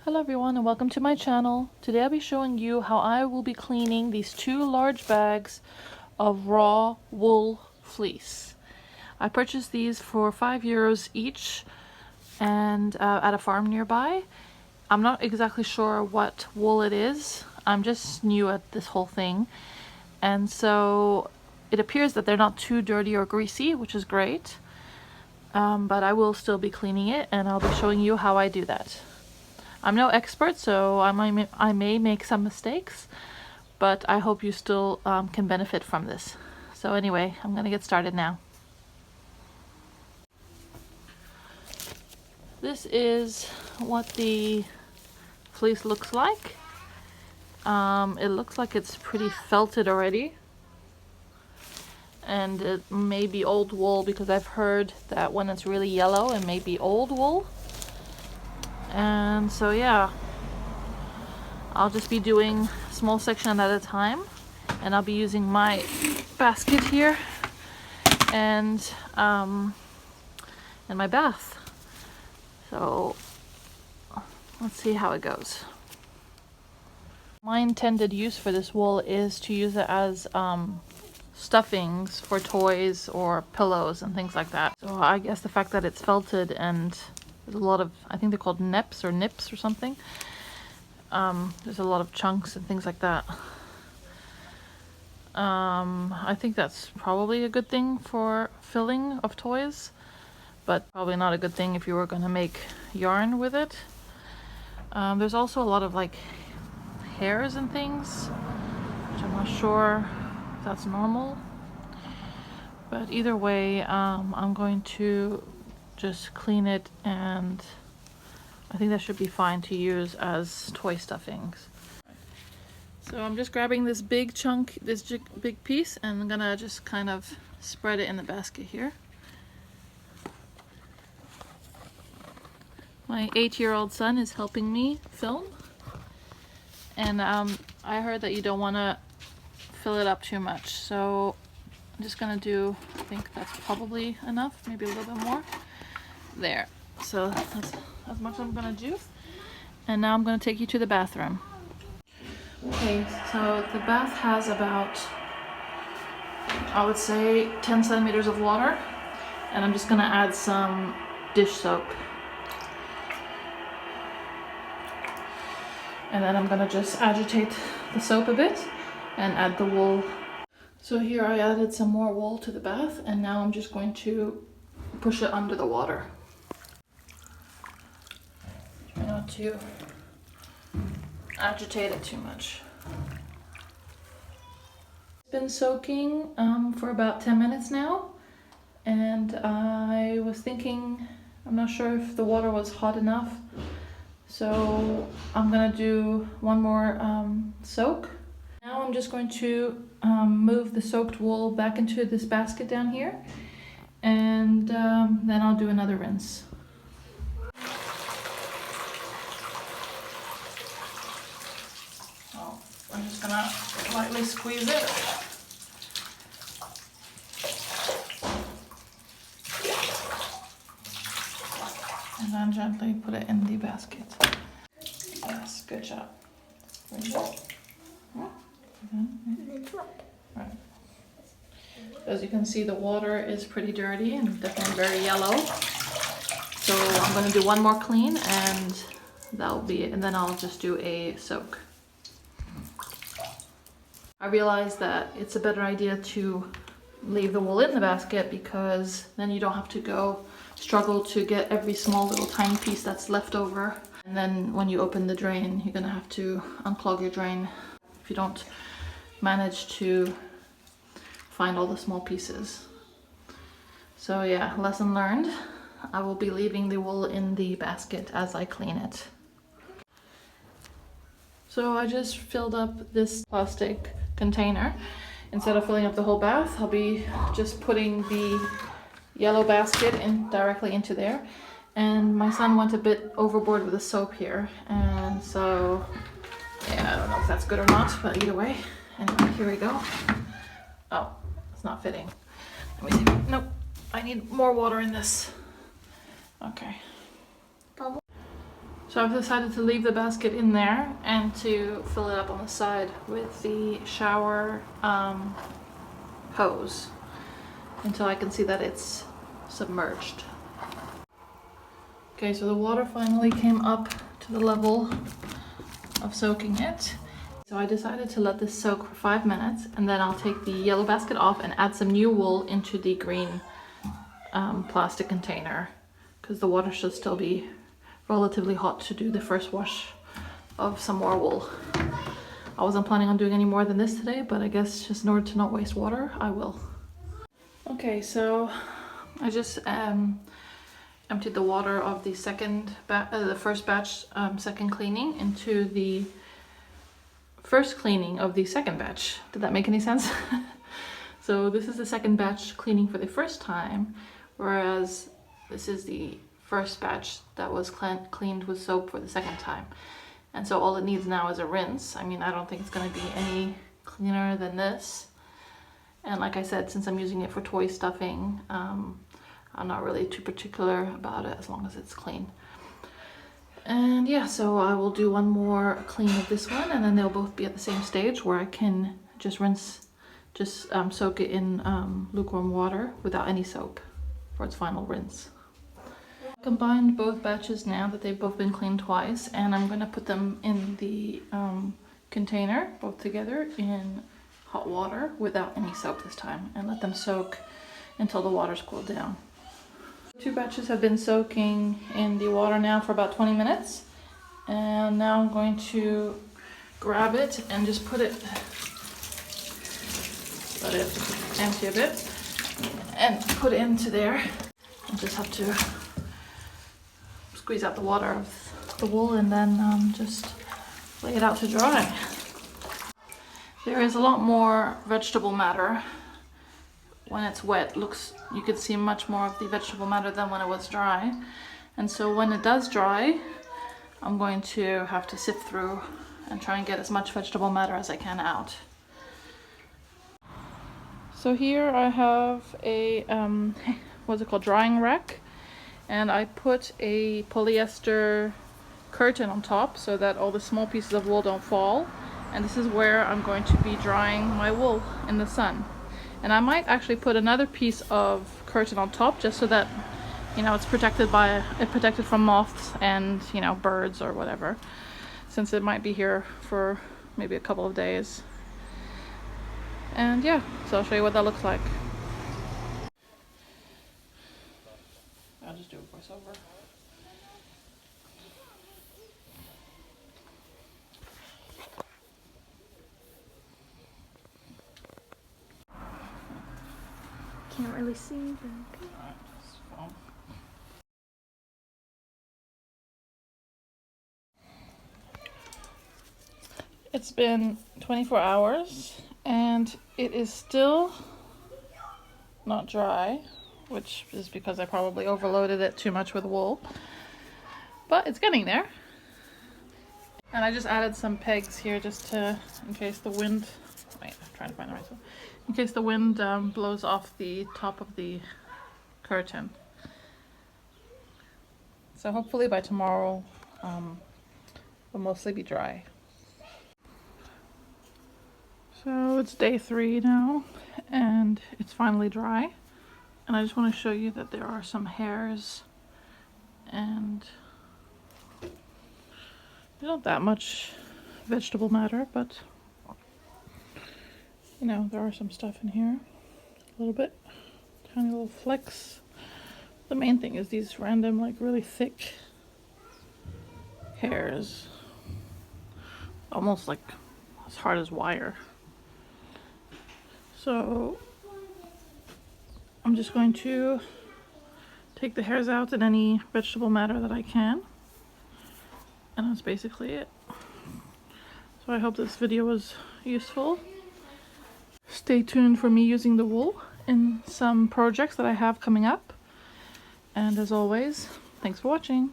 Hello everyone and welcome to my channel. Today I'll be showing you how I will be cleaning these two large bags of raw wool fleece. I purchased these for €5 each and at a farm nearby. I'm not exactly sure what wool it is. I'm just new at this whole thing, and so it appears that they're not too dirty or greasy, which is great. But I will still be cleaning it and I'll be showing you how I do that. I'm no expert, so I may make some mistakes, but I hope you still can benefit from this. So anyway, I'm gonna get started now. This is what the fleece looks like. It looks like it's pretty felted already, and it may be old wool because I've heard that when it's really yellow it may be old wool. And so yeah, I'll just be doing a small section at a time, and I'll be using my basket here and my bath. So let's see how it goes. My intended use for this wool is to use it as stuffings for toys or pillows and things like that. So I guess the fact that it's felted and there's a lot of, I think they're called nips or something. There's a lot of chunks and things like that. I think that's probably a good thing for filling of toys, but probably not a good thing if you were going to make yarn with it. There's also a lot of like hairs and things, which I'm not sure if that's normal. But either way, I'm going to just clean it, and I think that should be fine to use as toy stuffings. So I'm just grabbing this big chunk, this big piece, and I'm gonna just kind of spread it in the basket here. My 8-year-old son is helping me film, and I heard that you don't want to fill it up too much, so I'm just gonna do, I think that's probably enough, maybe a little bit more. There, so that's as much I'm gonna do. And now I'm gonna take you to the bathroom. Okay, so the bath has about, I would say, 10 centimeters of water, and I'm just gonna add some dish soap. And then I'm gonna just agitate the soap a bit and add the wool. So here I added some more wool to the bath, and now I'm just going to push it under the water. Try not to agitate it too much. It's been soaking for about 10 minutes now, and I was thinking, I'm not sure if the water was hot enough, so I'm gonna do one more soak. Now I'm just going to move the soaked wool back into this basket down here, and then I'll do another rinse. So I'm just gonna lightly squeeze it. And then gently put it in the basket. Yes, good job. Right. As you can see, the water is pretty dirty and definitely very yellow. So I'm going to do one more clean, and that'll be it. And then I'll just do a soak. I realized that it's a better idea to leave the wool in the basket, because then you don't have to struggle to get every small little tiny piece that's left over. And then when you open the drain, you're gonna have to unclog your drain if you don't manage to find all the small pieces. So yeah, lesson learned. I will be leaving the wool in the basket as I clean it. So I just filled up this plastic container. Instead of filling up the whole bath, I'll be just putting the yellow basket directly into there. And my son went a bit overboard with the soap here, and so yeah, I don't know if that's good or not, but either way. Anyway, here we go. Oh, it's not fitting. Let me see. Nope, I need more water in this. Okay. So I've decided to leave the basket in there and to fill it up on the side with the shower hose until I can see that it's submerged. Okay, so the water finally came up to the level of soaking it. So I decided to let this soak for 5 minutes, and then I'll take the yellow basket off and add some new wool into the green plastic container, because the water should still be relatively hot to do the first wash of some more wool. I wasn't planning on doing any more than this today, but I guess just in order to not waste water, I will. Okay, so I just emptied the water of the first batch second cleaning into the first cleaning of the second batch. Did that make any sense? So this is the second batch cleaning for the first time, whereas this is the first batch that was cleaned with soap for the second time. And so all it needs now is a rinse. I mean, I don't think it's going to be any cleaner than this. And like I said, since I'm using it for toy stuffing, I'm not really too particular about it as long as it's clean. And yeah, so I will do one more clean of this one, and then they'll both be at the same stage where I can just soak it in lukewarm water without any soap for its final rinse. Combined both batches now that they've both been cleaned twice, and I'm going to put them in the container both together in hot water without any soap this time, and let them soak until the water's cooled down. 2 batches have been soaking in the water now for about 20 minutes, and now I'm going to grab it and just let it empty a bit and put it into there. I just have to squeeze out the water of the wool and then just lay it out to dry. There is a lot more vegetable matter when it's wet. You could see much more of the vegetable matter than when it was dry. And so when it does dry, I'm going to have to sift through and try and get as much vegetable matter as I can out. So here I have a what's it called, drying rack, and I put a polyester curtain on top so that all the small pieces of wool don't fall. And this is where I'm going to be drying my wool in the sun. And I might actually put another piece of curtain on top just so that, you know, it's protected from moths and, you know, birds or whatever, since it might be here for maybe a couple of days. And yeah, so I'll show you what that looks like. I'll just do a voiceover. Can't really see them. It's been 24 hours and it is still not dry, which is because I probably overloaded it too much with wool, but it's getting there. And I just added some pegs here just in case the wind, wait, I'm trying to find the right one. In case the wind blows off the top of the curtain. So hopefully by tomorrow it'll mostly be dry. So it's day 3 now and it's finally dry. And I just want to show you that there are some hairs and there's not that much vegetable matter, but you know, there are some stuff in here, a little bit, tiny little flecks. The main thing is these random, like, really thick hairs, almost like as hard as wire. So I'm just going to take the hairs out and any vegetable matter that I can, and that's basically it. So I hope this video was useful. Stay tuned for me using the wool in some projects that I have coming up. And as always, thanks for watching.